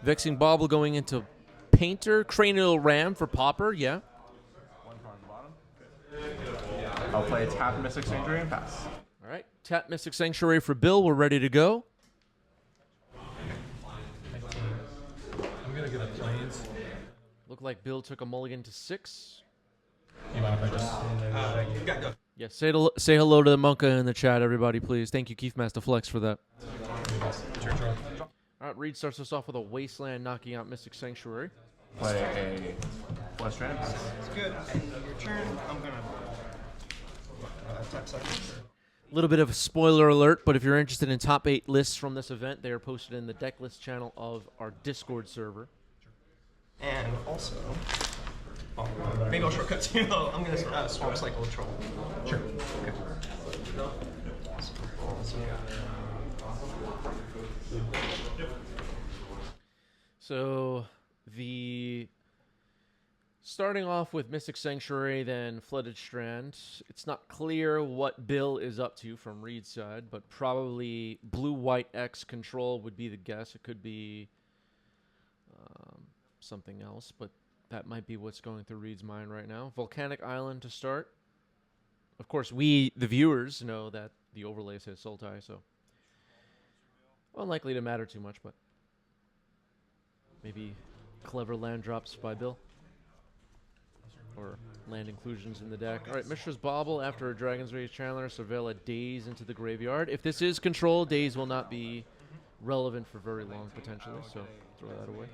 Vexing Bauble going into Painter. Cranial Ram for Popper, yeah. One card on the bottom. I'll play tap Mystic Sanctuary and pass. All right, tap Mystic Sanctuary for Bill. We're ready to go. I'm going to get a Plains. Look like Bill took a mulligan to 6. You mind if I just... Go. Yeah, say hello to the Monka in the chat, everybody, please. Thank you, Keith Master Flex, for that. Sure. All right, Reid starts us off with a Wasteland, knocking out Mystic Sanctuary. Play a Blood Strand. It's good. And your turn, I'm going to tap second. A little bit of a spoiler alert, but if you're interested in top 8 lists from this event, they are posted in the Decklist channel of our Discord server. And also, maybe I'll shortcut to, I'm going to Swamp Cycle Troll. Sure. Okay. So the starting off with Mystic Sanctuary, then Flooded Strand. It's not clear what Bill is up to from Reid's side, but probably blue-white X control would be the guess. It could be something else, but that might be what's going through Reid's mind right now. Volcanic Island to start. Of course, we, the viewers, know that the overlay says Sultai, so unlikely to matter too much, but maybe clever land drops by Bill. Or land inclusions in the deck. All right, Mishra's Bauble after a Dragon's Rage Chandler, surveil a Daze into the graveyard. If this is control, Daze will not be relevant for very long, potentially, so throw that away.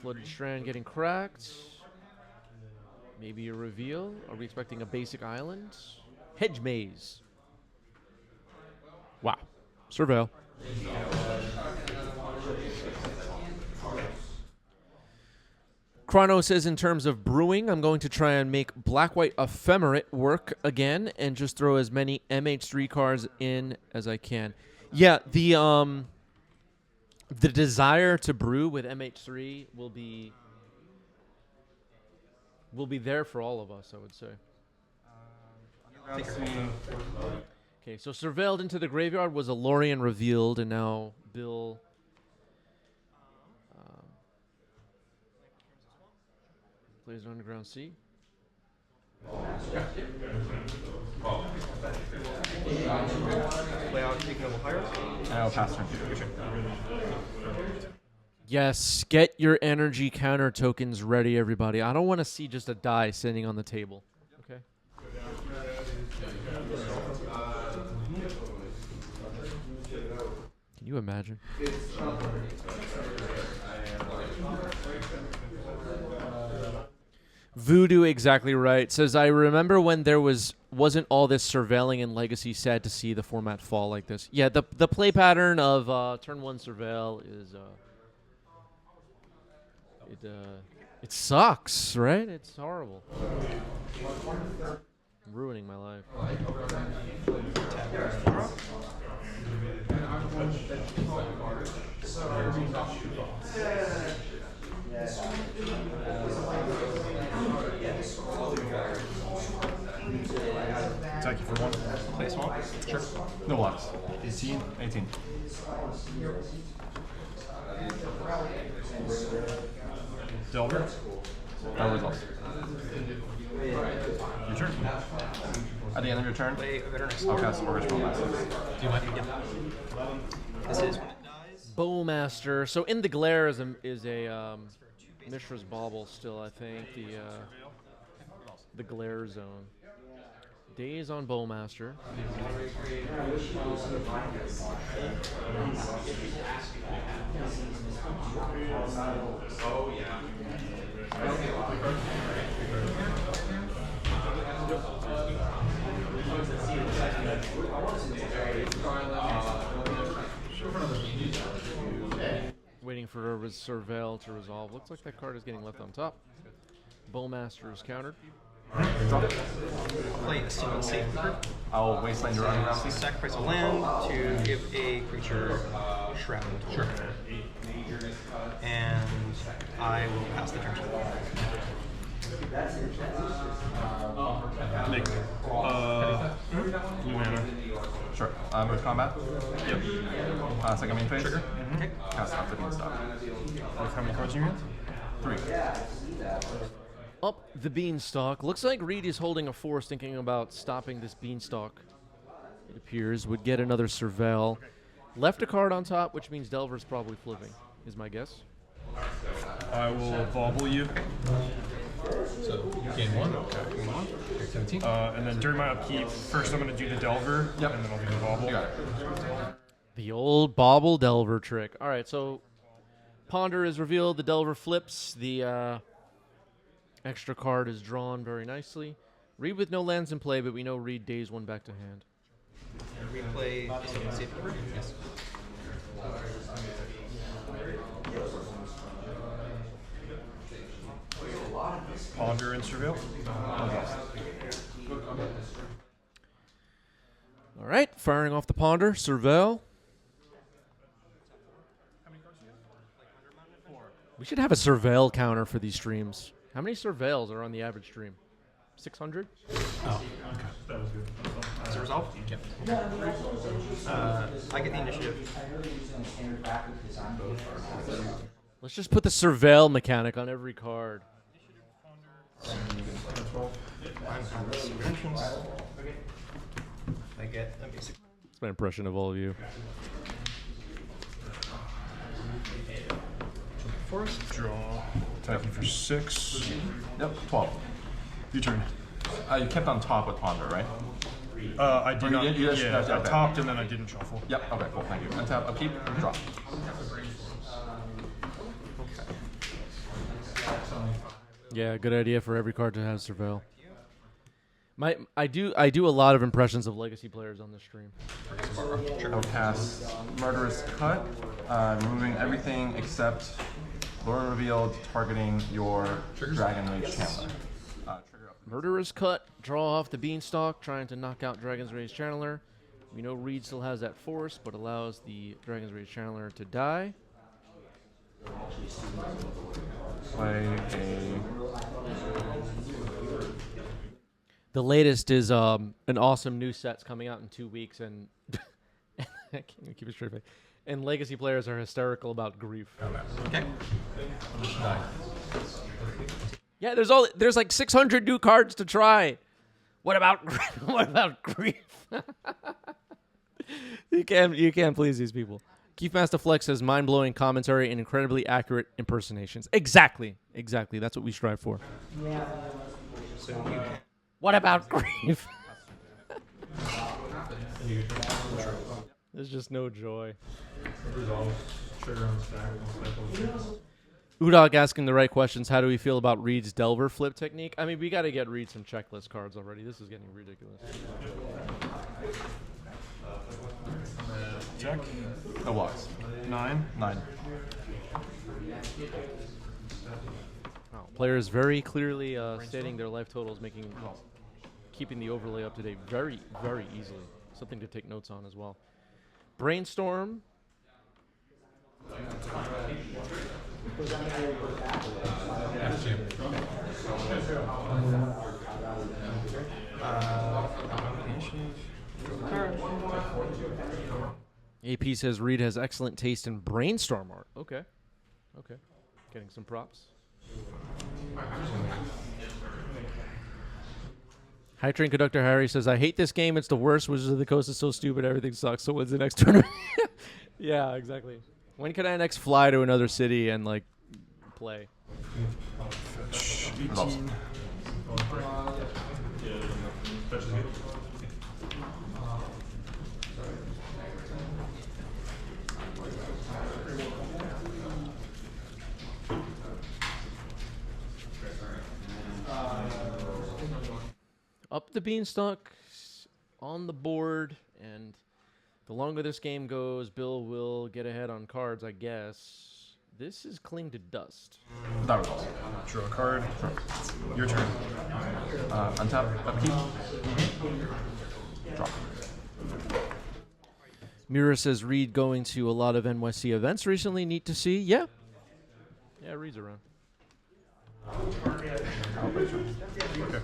Flooded Strand getting cracked. Maybe a reveal. Are we expecting a basic island? Hedge Maze. Wow. Surveil. Chrono says in terms of brewing, I'm going to try and make black-white ephemerate work again and just throw as many MH3 cards in as I can. Yeah, the desire to brew with MH3 will be there for all of us, I would say. Okay, so surveilled into the graveyard was a Lorien revealed, and now Bill plays an Underground Sea. Play out, take Noble Hires. I'll pass turn. Yes, get your energy counter tokens ready, everybody. I don't want to see just a die sitting on the table. Okay. Can you imagine? Voodoo exactly right. Says, I remember when there wasn't all this surveilling in Legacy. Sad to see the format fall like this. Yeah, the play pattern of turn 1 surveil is it sucks, right? It's horrible. Ruining my life. Attack you for 1. Play Swamp. Sure. No blocks. 18. Delver. No results. Your turn. At the end of your turn, Play a Veteranist. I'll cast Original Blast. Do you mind? This is when it dies. Bowmaster. So in the glare is a Mishra's Bauble still, I think. The glare zone. Days on Bowmaster. Waiting for a surveil to resolve. Looks like that card is getting left on top. Bowmaster is countered. Play a Steel Safekeeper. I'll wasteland your Underground Sea. Sacrifice a land to give a creature Shroud. Sure. And I will pass the turn. Make blue mana. Sure. Move combat. Yep. Second main phase. Trigger. Okay. Cast off the Beanstalk. With how many cards in your hand? 3. Up the Beanstalk. Looks like Reid is holding a force, thinking about stopping this Beanstalk. It appears would get another Surveil. Left a card on top, which means Delver's probably flipping, is my guess. I will bobble you. So, game 1. Okay. Game 1. 17. And then during my upkeep, first I'm going to do the Delver. Yep. And then I'll do the bobble. You got it. The old Bobble Delver trick. All right, so Ponder is revealed. The Delver flips. The extra card is drawn very nicely. Reid with no lands in play, but we know Reid days one back to hand. And we play safe number? Yes. Ponder and Surveil. All right, firing off the Ponder. Surveil. We should have a Surveil counter for these streams. How many Surveils are on the average stream? 600? Oh, okay. That was good. Is it resolved? Yep. I get the initiative. Let's just put the Surveil mechanic on every card. I get a basic. That's my impression of all of you. Force. Draw. Attacking for 6. Yep, 12. Your turn. You kept on top with Ponder, right? I did not. I topped and then I didn't shuffle. Yep, okay, cool, thank you. Untap, upkeep, draw. Yeah, good idea for every card to have Surveil. I do a lot of impressions of Legacy players on this stream. I'll cast Murderous Cut, removing everything except Lord Revealed, targeting your Dragon Rage Channeler. Murderous Cut, draw off the Beanstalk, trying to knock out Dragon's Rage Channeler. We know Reid still has that force, but allows the Dragon's Rage Channeler to die. Play a... The latest is an awesome new set's coming out in 2 weeks, and I can't even keep it straight face. And Legacy players are hysterical about grief. Okay. Yeah, there's like 600 new cards to try. What about grief? You can't please these people. Keith Master Flex says mind-blowing commentary and incredibly accurate impersonations. Exactly. That's what we strive for. So you can. What about grief? There's just no joy. Udog asking the right questions. How do we feel about Reid's Delver flip technique? I mean, we got to get Reid some checklist cards already. This is getting ridiculous. Check. No blocks. 9. Wow. Players very clearly stating their life totals, keeping the overlay up to date very, very easily. Something to take notes on as well. Brainstorm. AP says Reid has excellent taste in brainstorm art. Okay. Getting some props. High Train Conductor Harry says, I hate this game. It's the worst. Wizards of the Coast is so stupid. Everything sucks. So when's the next tournament? Yeah, exactly. When can I next fly to another city and, like, play? 18. Up the Beanstalk on the board, and the longer this game goes, Bill will get ahead on cards, I guess. This is Cling to Dust. That results. Draw a card. Your turn. Untap, upkeep. Drop. Mira says Reid going to a lot of NYC events recently. Neat to see. Yeah, Reid's around. I'll play turn. Okay.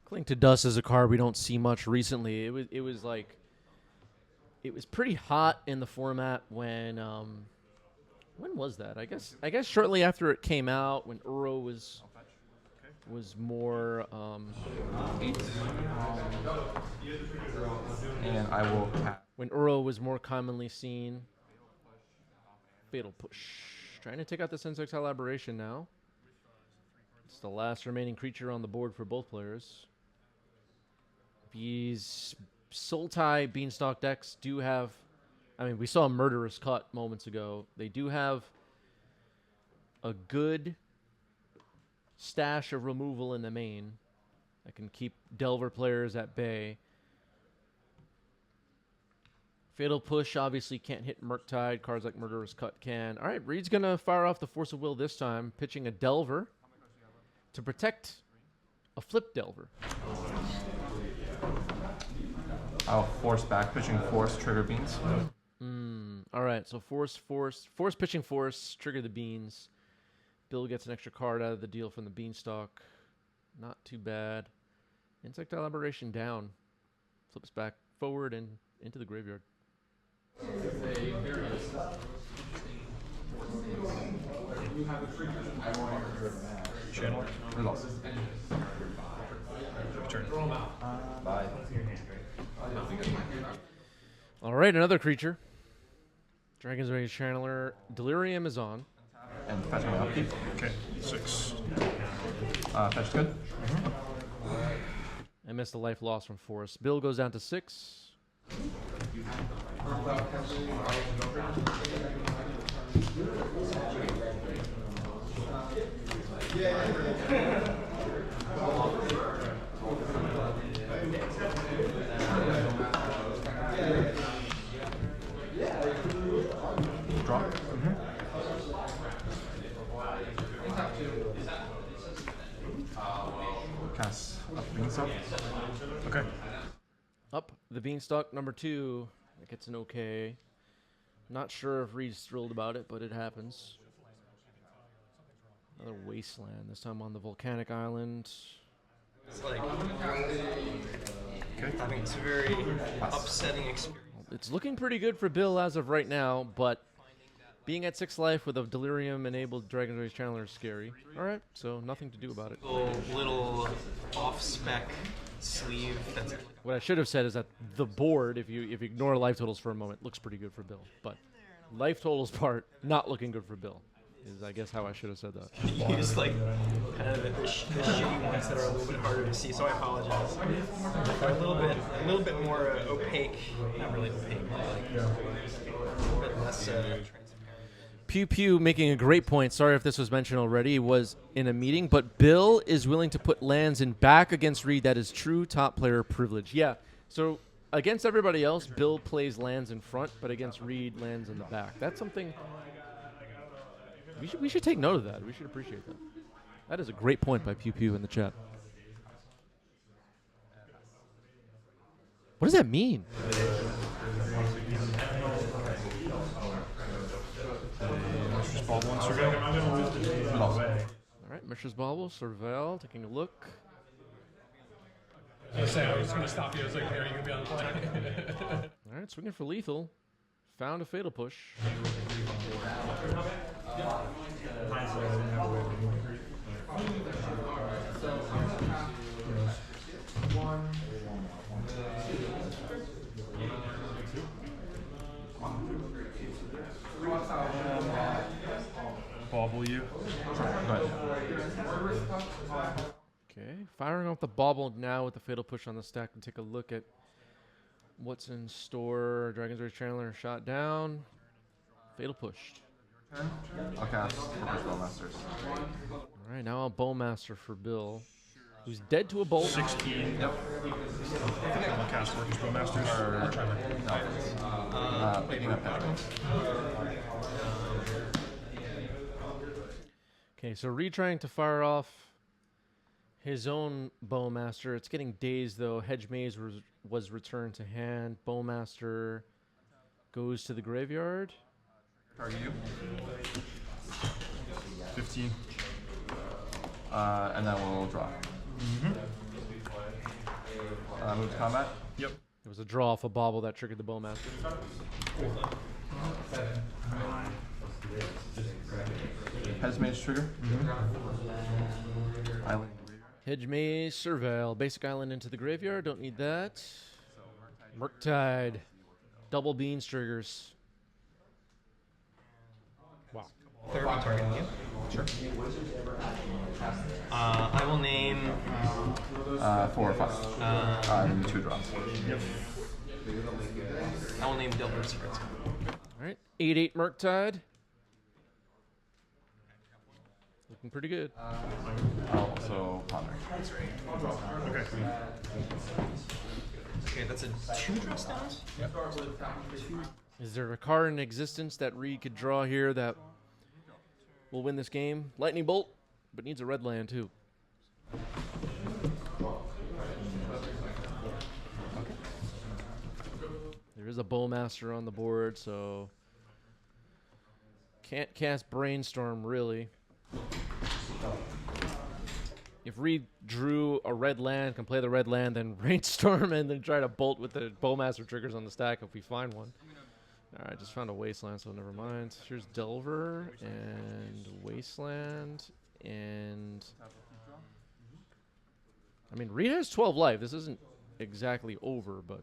Cling to Dust is a card we don't see much recently. It was pretty hot in the format when was that? I guess shortly after it came out, when Uro was more And I will when Uro was more commonly seen. Fatal Push. Trying to take out this Insect Elaboration now. It's the last remaining creature on the board for both players. These Sultai Beanstalk decks do have... I mean, we saw a Murderous Cut moments ago. They do have a good stash of removal in the main that can keep Delver players at bay. Fatal Push obviously can't hit Murktide. Cards like Murderous Cut can. All right, Reid's going to fire off the Force of Will this time, pitching a Delver to protect a flip Delver. I'll force back, pitching Force, trigger Beans. All right, so Force, pitching Force, trigger the Beans. Bill gets an extra card out of the deal from the Beanstalk. Not too bad. Insect Elaboration down. Flips back forward and into the graveyard. Channel. Results. Turn. Bye. All right, another creature. Dragon's Rage Channeler. Delirium is on. And fetch my upkeep. Okay, 6. Fetch good. I missed the life loss from Forest. Bill goes down to 6. Draw. Cast up Beanstalk. Okay. Up the Beanstalk, number 2. That gets an okay. Not sure if Reid's thrilled about it, but it happens. Another Wasteland, this time on the volcanic island. It's like, I think it's a very upsetting experience. It's looking pretty good for Bill as of right now, but being at 6 life with a Delirium-enabled Dragon's Rage Channeler is scary. All right, so nothing to do about it. Little off-spec sleeve. That's What I should have said is that the board, if you ignore life totals for a moment, looks pretty good for Bill. But life totals part, not looking good for Bill, is I guess how I should have said that. You use like kind of the shitty ones that are a little bit harder to see, so I apologize. They're a little bit more opaque. Not really opaque, but like a little bit less transparent. Pew Pew making a great point. Sorry if this was mentioned already. It was in a meeting, but Bill is willing to put lands in back against Reid. That is true top player privilege. Yeah. So against everybody else, Bill plays lands in front, but against Reid, lands in the back. That's something we should take note of that. We should appreciate that. That is a great point by Pew Pew in the chat. What does that mean? Ball one, surveil. All right, Mishra's Bauble, Surveil, taking a look. I was just going to stop you. I was like, are you going to be on the play? All right, swinging for lethal. Found a Fatal Push. Bobble you. Okay, firing off the Bauble now with the Fatal Push on the stack and take a look at what's in store. Dragon's Rage Channeler shot down. Fatal Pushed. I'll cast Bowmasters. All right, now I'll Bowmaster for Bill. Who's dead to a bolt. 16. Yep. I think I'll cast Orcish Bowmasters. Or try to. Plating up Patrick. Okay, so Reid trying to fire off his own Bowmaster. It's getting dazed, though. Hedge Maze was returned to hand. Bowmaster goes to the graveyard. Target you. 15. And then we'll draw. Move to combat. Yep. It was a draw off a bauble that triggered the Bowmaster. Hedge Maze trigger. Island. Hedge Maze, Surveil. Basic island into the graveyard. Don't need that. Murktide. Double Beans triggers. Wow. Third one targeting you. Sure. I will name 4 or 5. And 2 drops. I will name Delver's first. All right. 8/8 Murktide. Looking pretty good. I'll also ponder. That's right. Okay. Okay, that's a 2 draw stance? Yep. Is there a card in existence that Reid could draw here that will win this game? Lightning Bolt, but needs a red land too. There is a Bowmaster on the board, so can't cast Brainstorm really. If Reid drew a red land, can play the red land, then Brainstorm, and then try to bolt with the Bowmaster triggers on the stack if we find one. All right, just found a Wasteland, so never mind. Here's Delver and Wasteland, and I mean Reid has 12 life. This isn't exactly over, but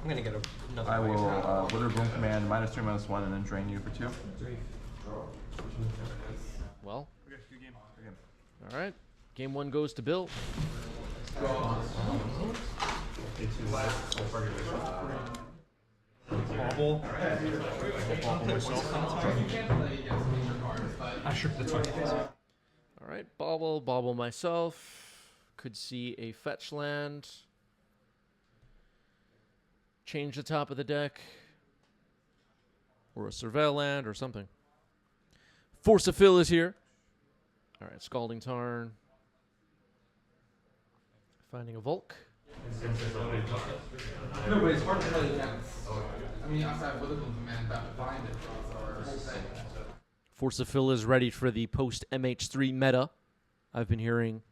I'm gonna get another. I will Wither Bloom command -3/-1 and then drain you for 2. well, Okay, good game. Good game. all right. Game 1 goes to Bill. Bobble. Bobble myself. Sure, that's fine. All right, bobble myself. Could see a fetch land. Change the top of the deck. Or a Surveil land or something. Force of Fill is here. All right, Scalding Tarn. Finding a Volk. No, but it's hard to really dance. I mean, outside with a command, that find it. Force of Fill is ready for the post MH3 meta. I've been hearing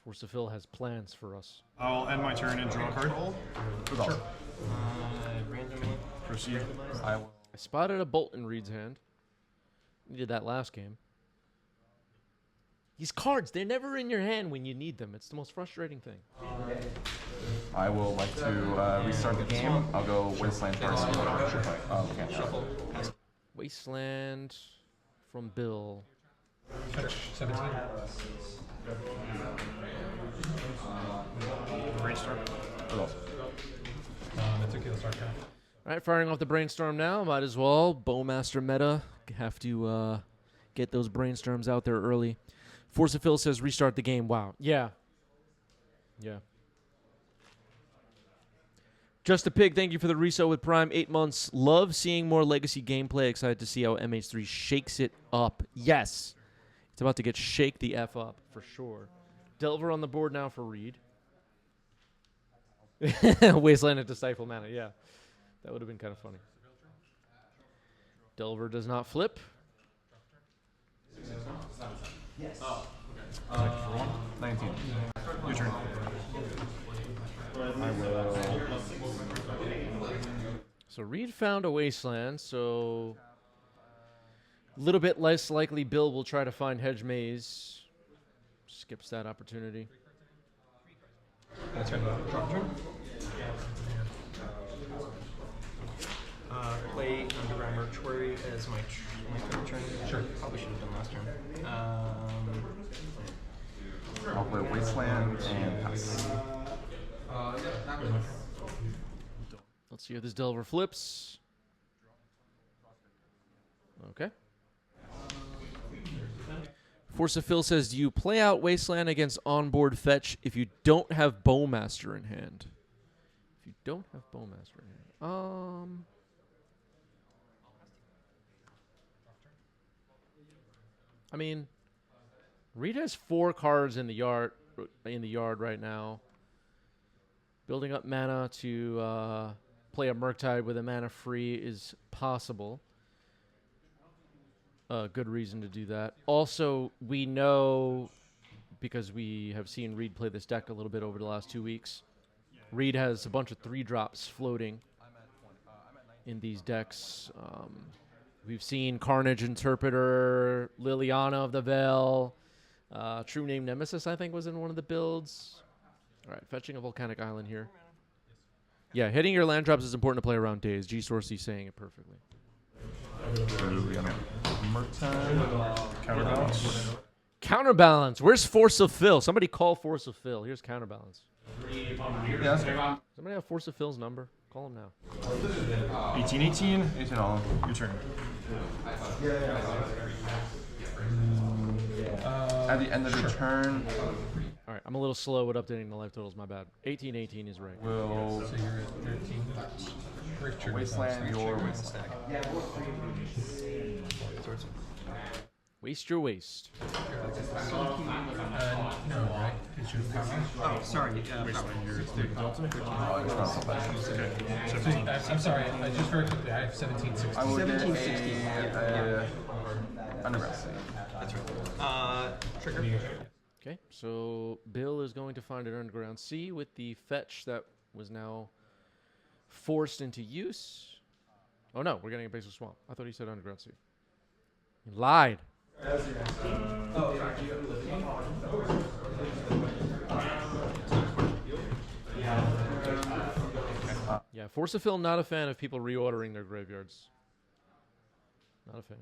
Force of Fill has plans for us. I'll end my turn and draw a card. Sure. Randomly. Proceed. I will. I spotted a bolt in Reid's hand. We did that last game. These cards, they're never in your hand when you need them. It's the most frustrating thing. I will like to restart the game. I'll go Wasteland first. Okay. Shuffle. Wasteland from Bill. Fetch 17. Brainstorm. That's okay, let's start now. All right, firing off the Brainstorm now. Might as well. Bowmaster meta. Have to get those Brainstorms out there early. Force of Fill says restart the game. Wow. Yeah. Just a Pig, thank you for the reso with Prime. 8 months. Love seeing more Legacy gameplay. Excited to see how MH3 shakes it up. Yes. It's about to get shake the F up, for sure. Delver on the board now for Reid. Wasteland into Stifle Mana, yeah. That would have been kind of funny. Delver does not flip. Yes. 19. Your turn. I will. So Reid found a Wasteland, so a little bit less likely Bill will try to find Hedge Maze. Skips that opportunity. Turn. Play Underground Mortuary as my third turn. Sure. Probably should have done last turn. I'll play Wasteland and pass. Let's see if this Delver flips. Force of Phil says, do you play out Wasteland against onboard fetch if you don't have Bowmaster in hand? If you don't have Bowmaster in hand. I mean, Reid has 4 cards in the yard right now. Building up mana to play a Murktide with a mana free is possible. A good reason to do that. Also, we know, because we have seen Reid play this deck a little bit over the last 2 weeks, Reid has a bunch of 3-drops floating in these decks. We've seen Carnage Interpreter, Liliana of the Veil, True Name Nemesis, I think, was in one of the builds. All right, fetching a Volcanic Island here. Yeah, hitting your land drops is important to play around days. G-Source is saying it perfectly. Counterbalance. Counterbalance. Where's Force of Phil? Somebody call Force of Phil. Here's Counterbalance. Yeah, Somebody have Force of Phil's number? Call him now. 18 all. Your turn. At the end of the turn. All right, I'm a little slow with updating the life totals. My bad. 18 is right. Will So you're at 13. Wasteland your Wasteland. Waste your waste. No, right? It's your power. Oh, sorry. I'm sorry. Just very quickly. I have 1760. I will get 1760. Underground. That's right. Trigger. Okay, so Bill is going to find an Underground Sea with the fetch that was now forced into use. Oh no, we're getting a Basic Swamp. I thought he said Underground Sea. He lied. Yeah, Force of Phil, not a fan of people reordering their graveyards. Not a fan.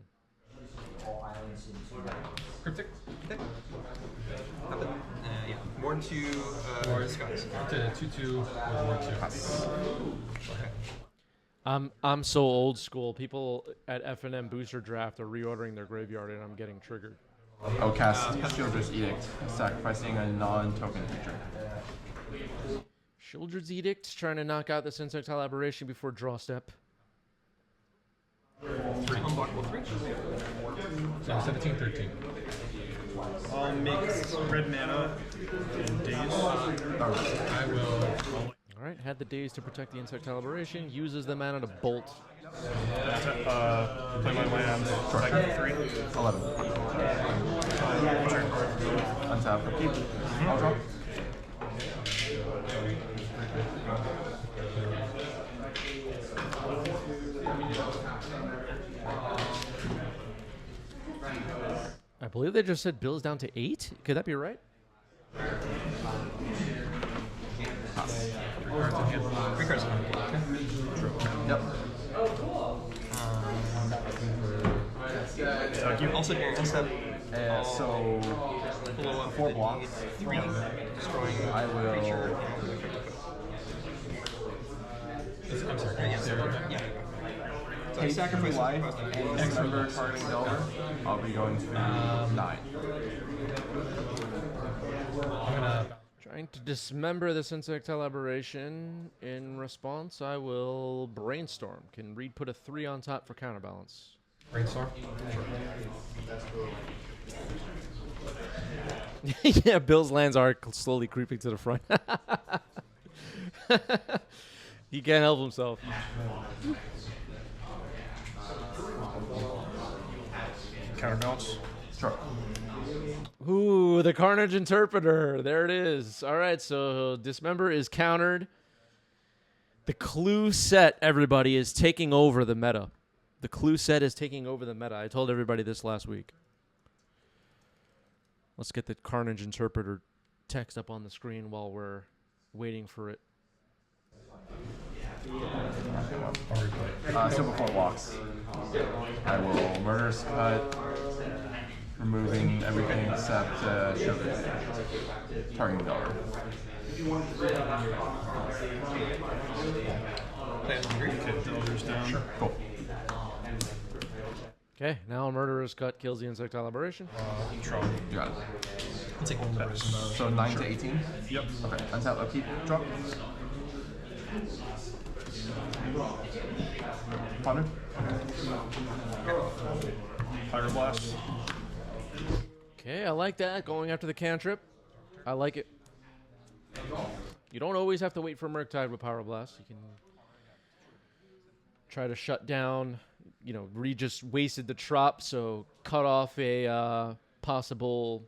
Cryptic. Yeah. More to discuss. To 2/2 with more 2. I'm so old school. People at F&M Booster Draft are reordering their graveyard, and I'm getting triggered. Oh, cast Shieldred's Edict, sacrificing a non-token creature. Shieldred's Edict, trying to knock out this Insectile Aberration before draw step. 3 unblockable 3. So 17, 13. I'll make red mana in days. I will. All right, had the days to protect the Insectile Aberration, uses the mana to bolt. Play my land. Strike 3. 11. Untap. I'll draw. I believe they just said Bill's down to 8. Could that be right? 3 cards in hand. Yep. You also do step. So, 4 blocks. 3 destroying I will. creature. I'm sorry. Yeah. So Take sacrifice 2 life and December targeting Delver. I'll be going to 9. I'm gonna. Trying to dismember this Insectile Aberration. In response, I will Brainstorm. Can Reid put a 3 on top for Counterbalance? Brainstorm. Yeah, Bill's lands are slowly creeping to the front. He can't help himself. Counterbalance. Sure. Ooh, the Carnage Interpreter. There it is. All right, so Dismember is countered. The Clue set, everybody, is taking over the meta. The Clue set is taking over the meta. I told everybody this last week. Let's get the Carnage Interpreter text up on the screen while we're waiting for it. So before it walks, I will Murderous Cut, removing everything except Shieldred's targeting Delver. Play on 3. Okay, Delver's down. Sure. Cool. Okay, now a murderous cut kills the insectile aberration. Draw. You got it. I'll take one of the brazen bows. So 9 to 18? Yep. Okay. Untap, upkeep, drop. Ponder. Fire blast. Okay, I like that. Going after the cantrip. I like it. You don't always have to wait for Murktide with Power Blast. You can try to shut down. You know, Reid just wasted the trop, so cut off a possible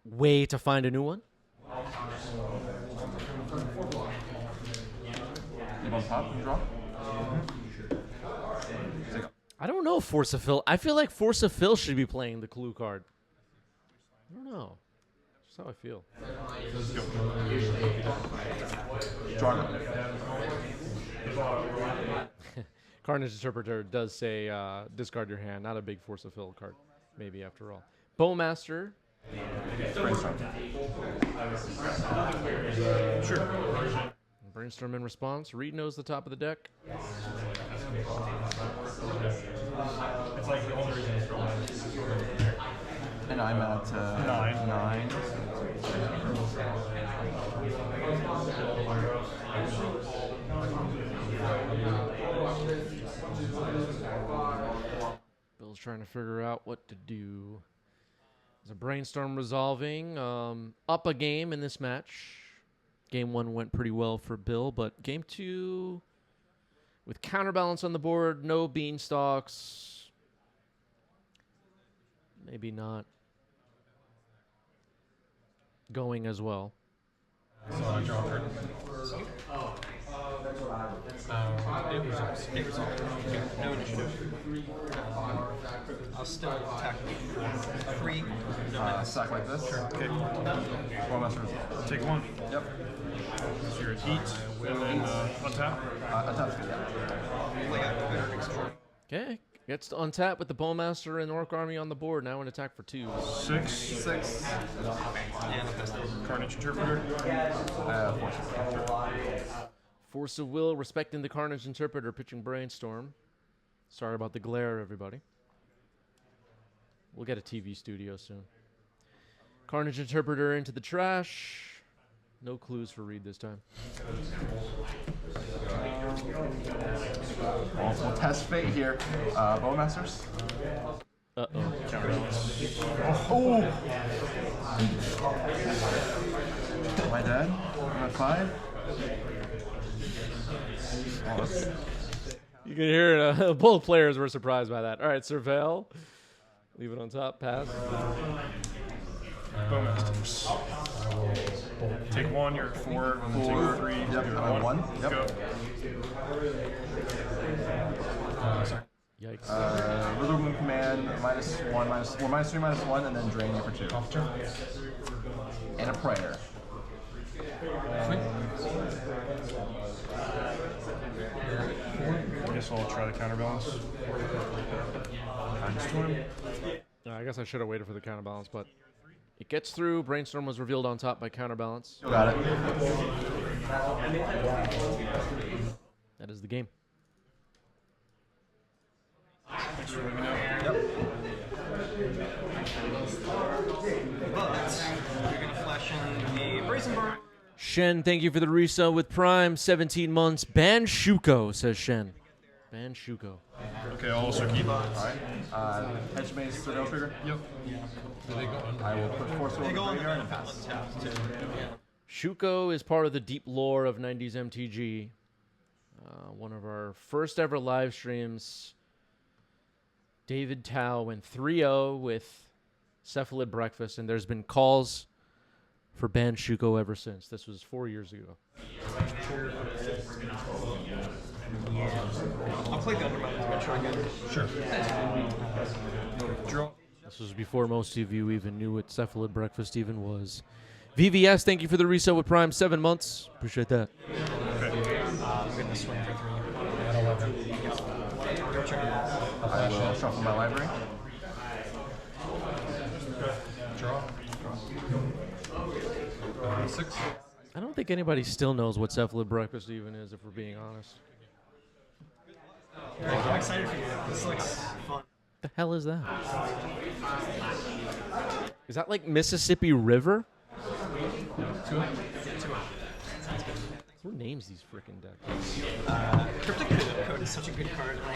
way to find a new one. Leave on top and draw. I don't know, Force of Fill. I feel like Force of Fill should be playing the clue card. I don't know. That's how I feel. Draw. Carnage Interpreter does say discard your hand. Not a big Force of Fill card, maybe, after all. Bowmaster. Sure. Brainstorm in response. Reid knows the top of the deck. It's like the only reason it's drawn. And I'm at 9. Bill's trying to figure out what to do. There's a brainstorm resolving. Up a game in this match. Game 1 went pretty well for Bill, but game 2, with counterbalance on the board, no beanstalks, maybe not going as well. So I draw a card. It resolves. It resolves. Okay, no initiative. I'll still attack with 3. Stack like this. Sure. Okay. Bowmaster resolve. Take 1. Yep. So you're at heat, and then untap. Untap's good, yeah. Play out better extra. Okay, gets to untap with the Bowmaster and Orc Army on the board. Now an attack for 2. 6. And a pistol. Carnage Interpreter. Force of Will, respecting the Carnage Interpreter, pitching Brainstorm. Sorry about the glare, everybody. We'll get a TV studio soon. Carnage Interpreter into the trash. No clues for Reid this time. We'll test fate here. Bowmasters. Uh-oh. Counterbalance. Oh! Am I dead? I'm at 5. You can hear it. Both players were surprised by that. All right, Surveil. Leave it on top. Pass. Bowmasters. Take 1, you're at 4, and then take 3. Yep, you're I'm at at 1. Yep. Go. Yikes. Rhythm command, -3, -1, and then drain you for 2. And a prayer. I guess I'll try the counterbalance. Storm. I guess I should have waited for the counterbalance, but it gets through. Brainstorm was revealed on top by counterbalance. Got it. That is the game. Thanks for letting me know. But you're going to flash in the Brazen Bar. Shen, thank you for the resale with Prime. 17 months. Ban Shuko, says Shen. Ban Shuko. Okay, I'll also keep. Alright. Hedge Maze, Surveil trigger. Yep. I will put Force of Will They in go the on the graveyard and benefit pass. untapped, too. Shuko is part of the deep lore of 90s MTG. One of our first ever live streams. David Tao went 3-0 with Cephalid Breakfast, and there's been calls for Ban Shuko ever since. This was 4 years ago. I'll play the Undermine to make sure I get it. Sure. Draw. This was before most of you even knew what Cephalid Breakfast even was. VVS, thank you for the resale with Prime. 7 months. Appreciate that. I'm going to swing for 3. I will shuffle my library. Draw. 6. I don't think anybody still knows what Cephalid Breakfast even is, if we're being honest. I'm excited for you. This looks fun. The hell is that? Is that like Mississippi River? Who names these freaking decks? Cryptic Code is such a good card, and I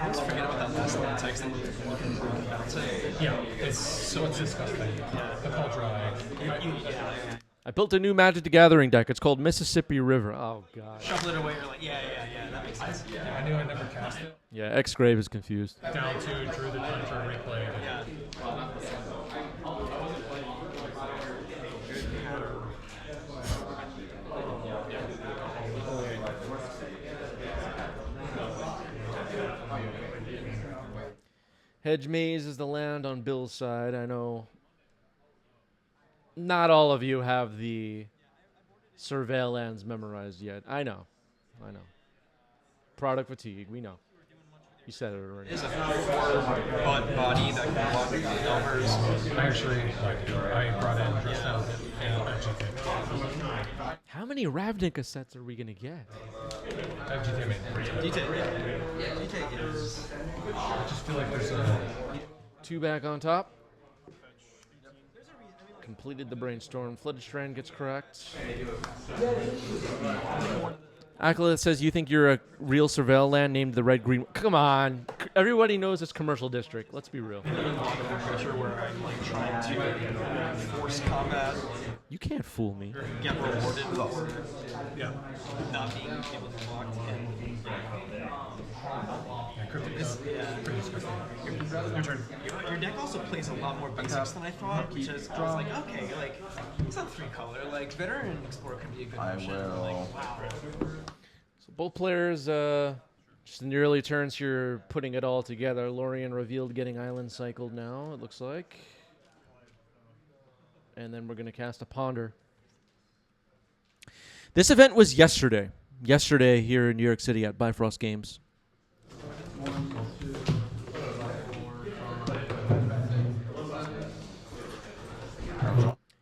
always forget about that last little text that you can bounce it. Yeah, it's disgusting. Yeah. The call dry. Yeah. I built a new Magic the Gathering deck. It's called Mississippi River. Oh, God. Shuffle it away, you're like, yeah, that makes sense. I knew I never cast it. Yeah, X-Grave is confused. Down to drew the Conjure, replayed. Yeah. Hedge Maze is the land on Bill's side. I know not all of you have the Surveil lands memorized yet. I know. Product fatigue, we know. You said it already. Is a 4 body that can block numbers. Actually, I brought in Dressed Out and FGK. How many Ravnica sets are we going to get? FGK made DT is... I just feel like there's a... 2 back on top. Completed the brainstorm. Flooded Strand gets correct. Acolyte says, you think you're a real Surveil land named the Red Green... Come on. Everybody knows it's commercial district. Let's be real. Pressure where I'm like trying to force combat, You can't fool me. get rewarded for Yeah. not being able to block. Cryptic Code. Pretty disgusting. Your turn. Your deck also plays a lot more basics than I thought, which is I was like, okay, like it's not 3-color. Like Veteran Explorer could be a good option. Like, wow. So both players, just in the early turns, you're putting it all together. Lorien revealed getting Island cycled now, it looks like. And then we're going to cast a Ponder. This event was yesterday. Yesterday here in New York City at Bifrost Games.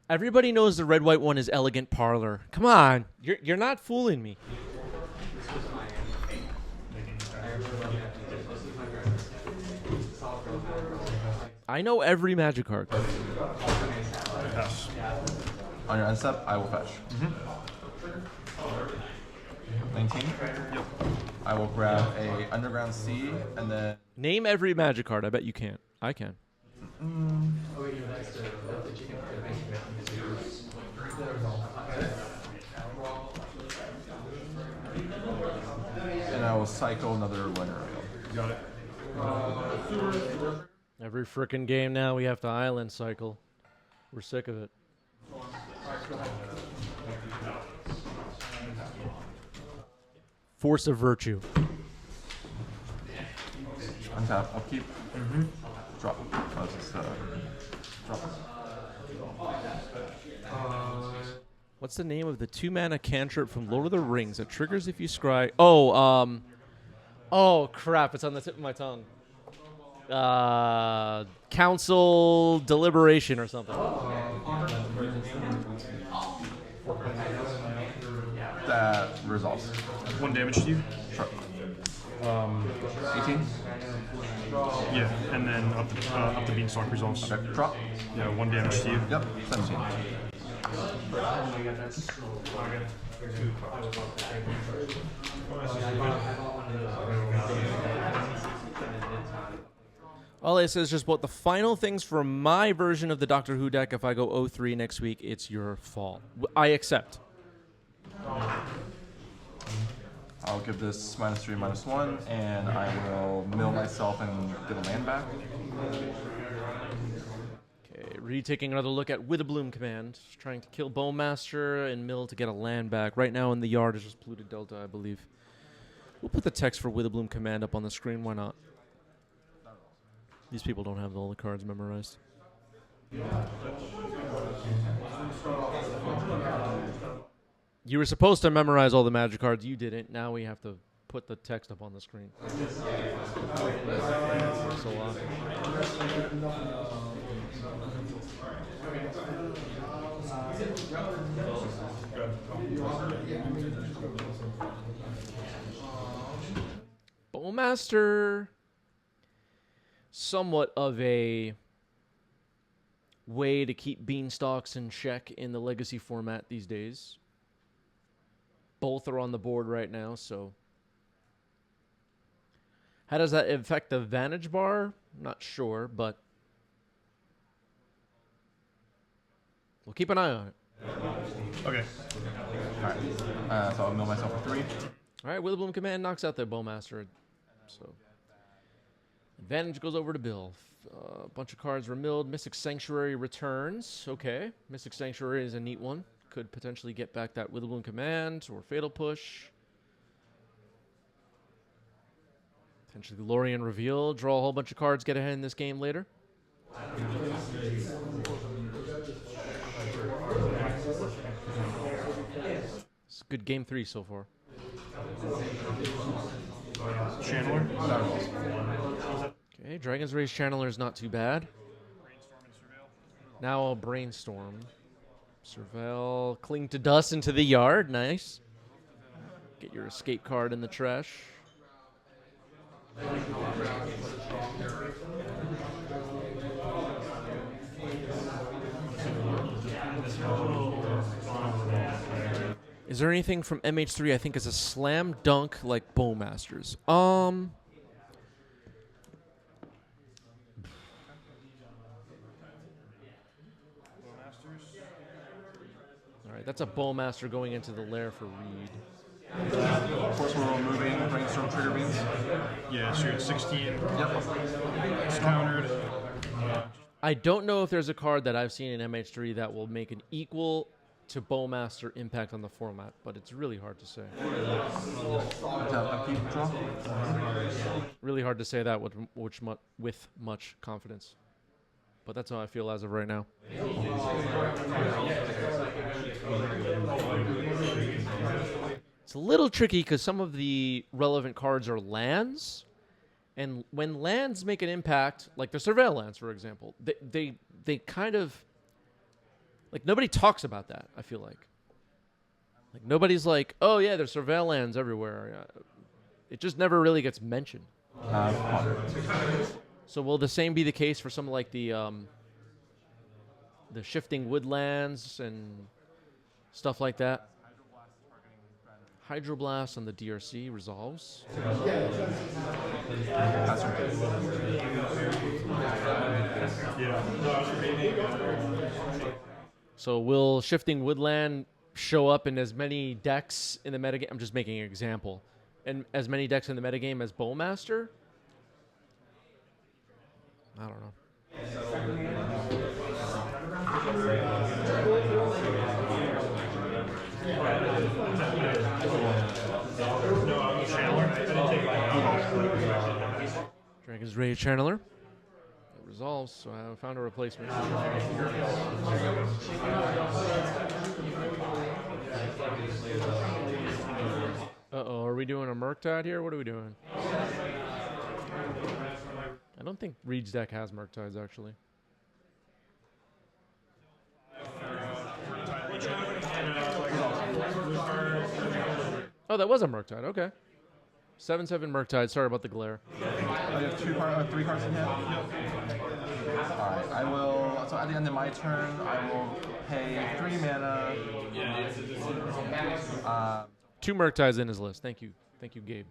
Everybody knows the red-white one is Elegant Parlor. Come on, you're not fooling me. I know every Magic card. Yes. On your end step, I will fetch. 19? Yep. I will grab a Underground Sea, and then... Name every Magic card. I bet you can't. I can. And I will cycle another Winter. Got it. Every frickin' game now we have to Island cycle. We're sick of it. Force of Virtue. Untap, upkeep. Drop. Oh, this is, drop. What's the name of the 2-mana cantrip from Lord of the Rings that triggers if you scry? Oh, oh crap! It's on the tip of my tongue. Council deliberation or something. That resolves. 1 damage to you. Sure. 18? Yeah, and then up the Beanstalk resolves. Okay, drop. Yeah, 1 damage to you. Yep, 17. All I says just bought the final things for my version of the Doctor Who deck. If I go 0-3 next week, it's your fault. I accept. I'll give this -3, -1, and I will mill myself and get a land back. Okay, retaking another look at Witherbloom Command. Trying to kill Bowmaster and mill to get a land back. Right now in the yard is just Polluted Delta, I believe. We'll put the text for Witherbloom Command up on the screen. Why not? These people don't have all the cards memorized. You were supposed to memorize all the Magic cards. You didn't. Now we have to put the text up on the screen. So long. Bowmaster, somewhat of a way to keep Beanstalks in check in the Legacy format these days. Both are on the board right now, so how does that affect the Vantage bar? Not sure, but we'll keep an eye on it. Okay. Alright. So I'll mill myself for 3. All right, Witherbloom Command knocks out the Bowmaster. So advantage goes over to Bill. A bunch of cards were milled. Mystic Sanctuary returns. Okay, Mystic Sanctuary is a neat one. Could potentially get back that Witherbloom Command or Fatal Push. Potentially Lorien Reveal. Draw a whole bunch of cards, get ahead in this game later. It's a good game 3 so far. Chandler. Okay, Dragon's Rage Channeler is not too bad. Now I'll Brainstorm. Surveil, Cling to Dust into the yard. Nice. Get your escape card in the trash. Is there anything from MH3 I think is a slam dunk like Bowmasters? All right, that's a Bowmaster going into the lair for Reid. Of course, we're removing Brainstorm Trigger Beans. Yeah, so you're at 16. Yep. It's countered. I don't know if there's a card that I've seen in MH3 that will make an equal to Bowmaster impact on the format, but it's really hard to say. Upkeep draw. Really hard to say that with much confidence. But that's how I feel as of right now. It's a little tricky because some of the relevant cards are lands. And when lands make an impact, like the Surveil lands, for example, they kind of... Like, nobody talks about that, I feel like. Like, nobody's like, oh, yeah, there's Surveil lands everywhere. It just never really gets mentioned. So will the same be the case for some like the shifting woodlands and stuff like that? Hydroblast on the DRC resolves. So will shifting woodland show up in as many decks in the metagame? I'm just making an example. And as many decks in the metagame as Bowmaster? I don't know. Dragon's Rage Channeler. It resolves, so I found a replacement. Uh-oh, are we doing a Murktide here? What are we doing? I don't think Reid's deck has Murktides, actually. Oh, that was a Murktide. Okay. 7/7 Murktide. Sorry about the glare. I have 3 cards in hand. Alright, I will... So at the end of my turn, I will pay 3 mana. 2 Murktides in his list. Thank you. Thank you, Gabe.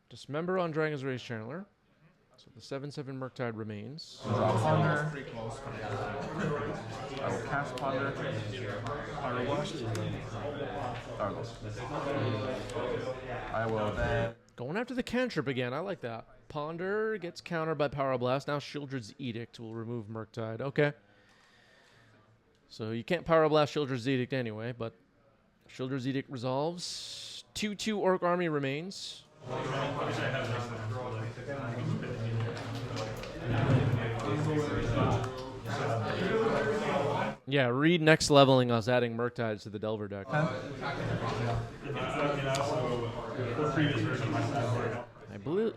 Dismember on Dragon's Rage Channeler. So the 7/7 Murktide remains. Draw Ponder. I will cast Ponder. I will then... Going after the cantrip again. I like that. Ponder gets countered by Power Blast. Now Shieldred's Edict will remove Murktide. Okay. So you can't Power Blast Shieldred's Edict anyway, but Shieldred's Edict resolves. 2/2 Orc Army remains. Yeah, Reid next leveling us, adding Murktides to the Delver deck.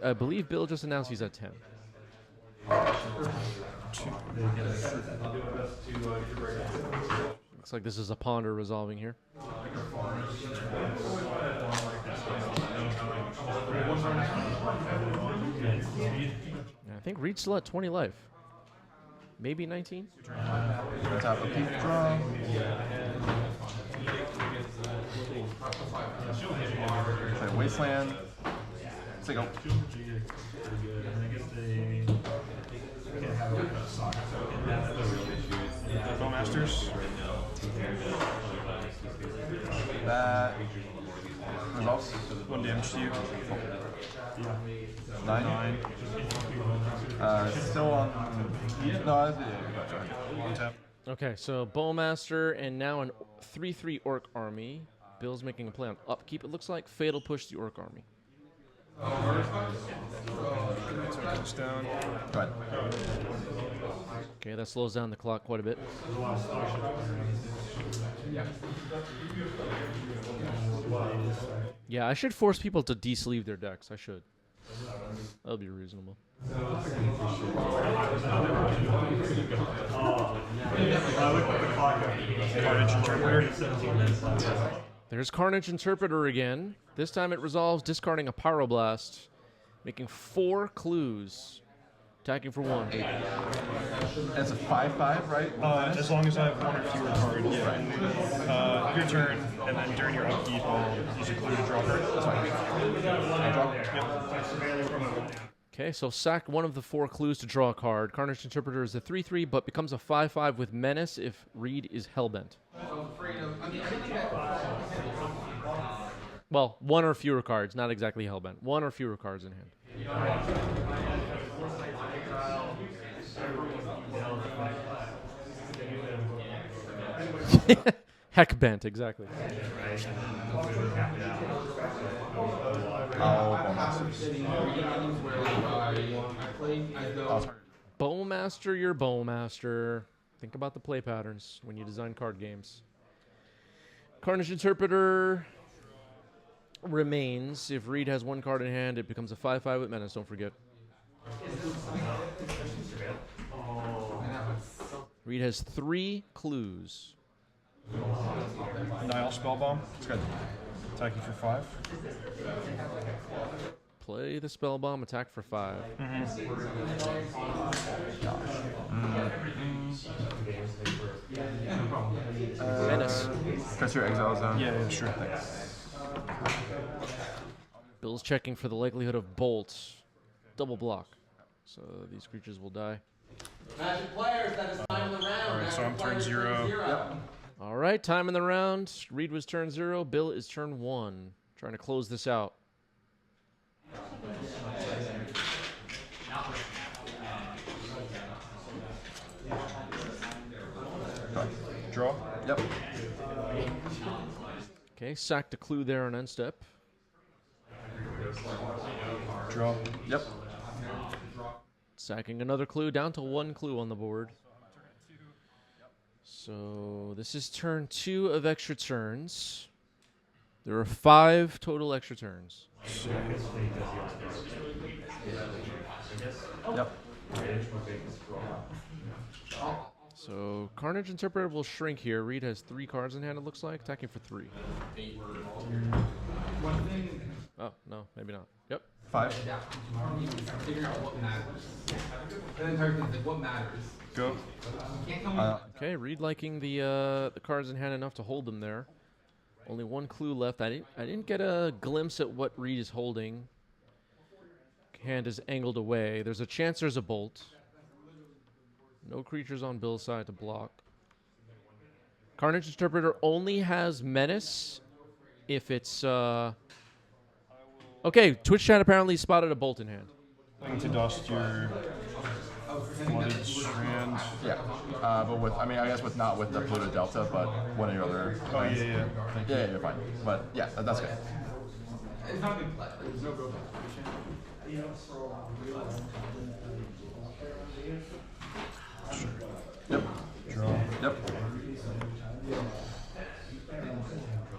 I believe Bill just announced he's at 10. Looks like this is a Ponder resolving here. I think Reid's still at 20 life. Maybe 19? Tap a peak draw. Play Wasteland. Single. Bowmasters. That results. 1 damage to you. 9. Still on. No, that's it. One tap. Okay, so Bowmaster and now an 3/3 Orc army. Bill's making a play on upkeep, it looks like. Fatal push the Orc army. Turn this down. Go ahead. Okay, that slows down the clock quite a bit. Yeah, I should force people to de-sleeve their decks. I should. That'll be reasonable. Carnage Interpreter. There's Carnage Interpreter again. This time it resolves discarding a Pyroblast, making 4 clues. Attacking for 1. It's a 5/5, right? As long as I have 1 or fewer cards. Yeah. Your turn, and then during your upkeep, I'll use a clue to draw a card. That's fine. Yep. Okay, so sack one of the 4 clues to draw a card. Carnage Interpreter is a 3/3, but becomes a 5/5 with Menace if Reid is Hellbent. Well, 1 or fewer cards, not exactly Hellbent. 1 or fewer cards in hand. Heck bent, exactly. Bowmaster, your Bowmaster. Think about the play patterns when you design card games. Carnage Interpreter remains. If Reid has 1 card in hand, it becomes a 5/5 with Menace, don't forget. Reid has 3 clues. Nile Spellbomb. It's good. Attacking for 5. Play the spell bomb, attack for 5. Menace. Press your exile zone. Yeah, sure. Thanks. Bill's checking for the likelihood of bolts. Double block. So these creatures will die. Magic players, that is time in the round. Alright, so I'm turn 0. Yep. All right, time in the round. Reid was turn 0. Bill is turn 1. Trying to close this out. Draw. Yep. Okay, sacked a clue there on end step. Draw. Yep. Sacking another clue, down to 1 clue on the board. So this is turn 2 of extra turns. There are 5 total extra turns. Yep. So Carnage Interpreter will shrink here. Reid has 3 cards in hand, it looks like. Attacking for 3. Oh, no, maybe not. Yep. 5. Figuring out what matters. The entire thing's like, what matters? Go. You can't tell me. Okay, Reid liking the cards in hand enough to hold them there. Only 1 clue left. I didn't get a glimpse at what Reid is holding. Hand is angled away. There's a chance there's a bolt. No creatures on Bill's side to block. Carnage Interpreter only has Menace if it's... Okay, Twitch chat apparently spotted a bolt in hand. Going to dust your Flooded Strand. Yeah. But with, I mean, I guess with not with the Pluto Delta, but one of your other. Oh, yeah. Yeah, you're fine. But yeah, that's good. It's not a big play. There's no go. Yep. Draw. Yep.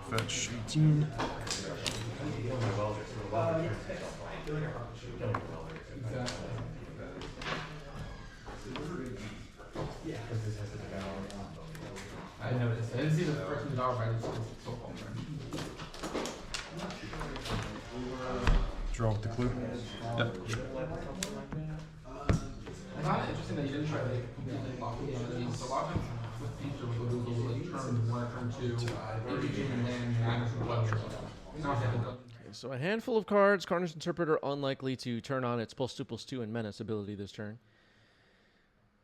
Fetch 18. I noticed. I didn't see the first $1, but I didn't see the so far. clue. Yep. I found it interesting that you didn't try to like, completely lock in the other So a lot of times with feature with the Google, like turn 1 or turn 2, engaging and then managing weapons. So a handful of cards. Carnage Interpreter unlikely to turn on its +2/+2 and Menace ability this turn.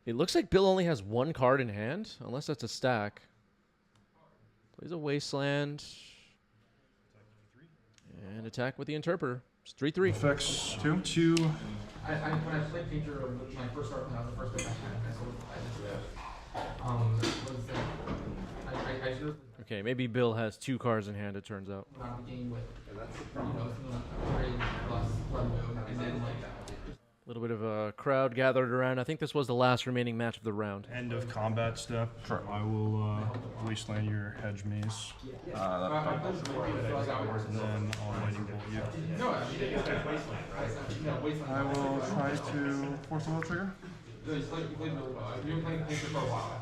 It looks like Bill only has 1 card in hand, unless that's a stack. Plays a Wasteland. And attack with the Interpreter. It's 3/3. Effects 2. When I played feature with my first start, when I was the first deck I just Okay, maybe Bill has 2 cards in hand, it turns out. not the game with, and then like A little bit of a crowd gathered around. I think this was the last remaining match of the round. end of combat step. Sure. I will wasteland your hedge maze, and then I'll lightning bolt you. I will try to force a will trigger.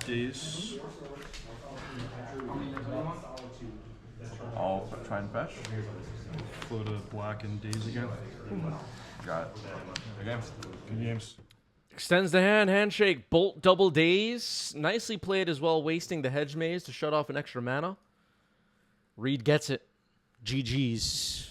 Daze. I'll try and fetch. Float a black and daze again. Got it. Good games. Good games. Extends the hand, handshake, bolt, double daze. Nicely played as well, wasting the hedge maze to shut off an extra mana. Reid gets it. GG's.